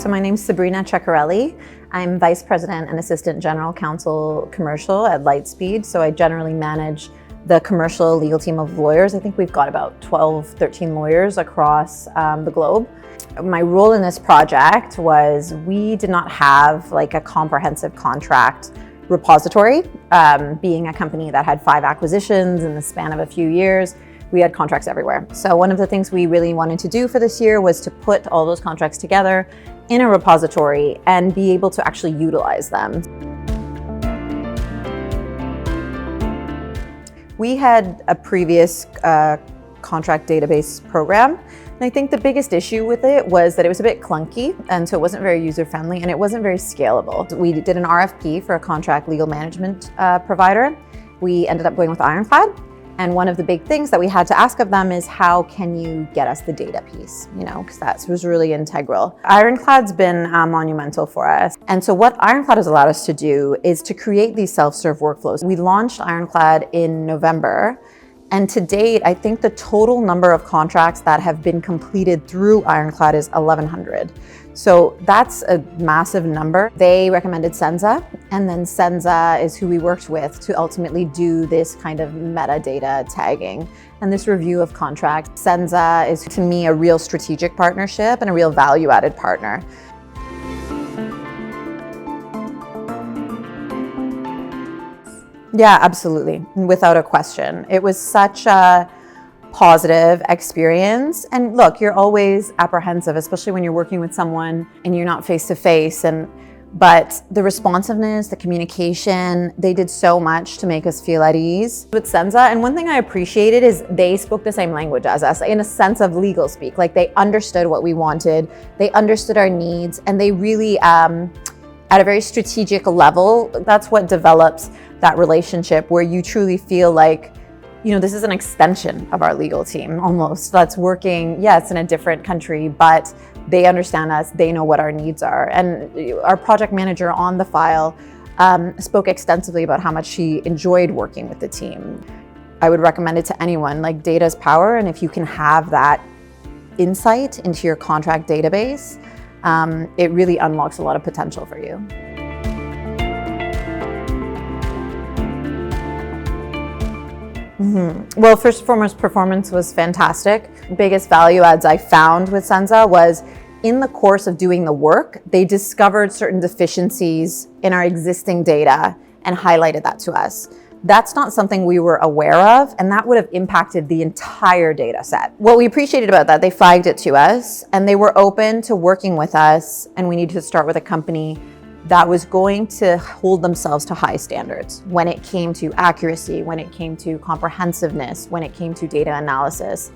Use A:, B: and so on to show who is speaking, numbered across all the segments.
A: So my name's Sabrina Ceccarelli. I'm Vice President and Assistant General Counsel Commercial at Lightspeed. So I generally manage the commercial legal team of lawyers. I think we've got about 12, 13 lawyers across the globe. My role in this project was we did not have like a comprehensive contract repository. Being a company that had 5 acquisitions in the span of a few years, we had contracts everywhere. So one of the things we really wanted to do for this year was to put all those contracts together in a repository and be able to actually utilize them. We had a previous contract database program, and I think the biggest issue with it was that it was a bit clunky, and so it wasn't very user-friendly and it wasn't very scalable. We did an RFP for a contract legal management provider. We ended up going with Ironclad. And one of the big things that we had to ask of them is, how can you get us the data piece? Because that was really integral. Ironclad's been monumental for us. And so what Ironclad has allowed us to do is to create these self-serve workflows. We launched Ironclad in November. And to date, I think the total number of contracts that have been completed through Ironclad is 1,100. So that's a massive number. They recommended Cenza, and then Cenza is who we worked with to ultimately do this kind of metadata tagging and this review of contracts. Cenza is, to me, a real strategic partnership and a real value-added partner. Yeah, absolutely, without a question. It was such a positive experience. And look, you're always apprehensive, especially when you're working with someone and you're not face to face. But the responsiveness, the communication, they did so much to make us feel at ease with Cenza. And one thing I appreciated is they spoke the same language as us, in a sense of legal speak. Like, they understood what we wanted, they understood our needs, and they really, at a very strategic level, that's what develops that relationship where you truly feel like, this is an extension of our legal team almost. That's working, yes, in a different country, but they understand us, they know what our needs are. And our project manager on the file spoke extensively about how much she enjoyed working with the team. I would recommend it to anyone. Like, data is power, and if you can have that insight into your contract database, it really unlocks a lot of potential for you. Well, first and foremost, performance was fantastic. Biggest value adds I found with Cenza was, in the course of doing the work, they discovered certain deficiencies in our existing data and highlighted that to us. That's not something we were aware of, and that would have impacted the entire data set. What we appreciated about that, they flagged it to us, and they were open to working with us, and we needed to start with a company that was going to hold themselves to high standards when it came to accuracy, when it came to comprehensiveness, when it came to data analysis.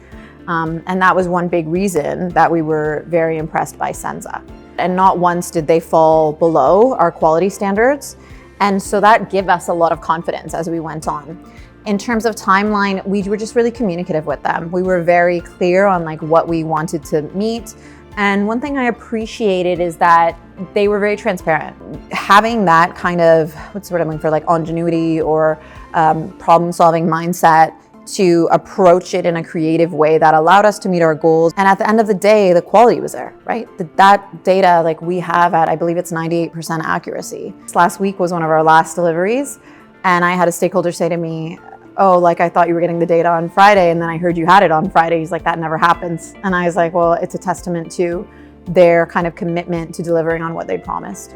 A: And that was one big reason that we were very impressed by Cenza. And not once did they fall below our quality standards. And so that gave us a lot of confidence as we went on. In terms of timeline, we were just really communicative with them. We were very clear on what we wanted to meet. And one thing I appreciated is that they were very transparent. Having that kind of, what's the word I'm looking for, ingenuity or problem-solving mindset to approach it in a creative way that allowed us to meet our goals. And at the end of the day, the quality was there, right? That data, we have at, I believe it's 98% accuracy. This last week was one of our last deliveries, and I had a stakeholder say to me, "Oh, I thought you were getting the data on Friday, and then I heard you had it on Friday." He's like, "That never happens." And I was like, well, it's a testament to their kind of commitment to delivering on what they promised.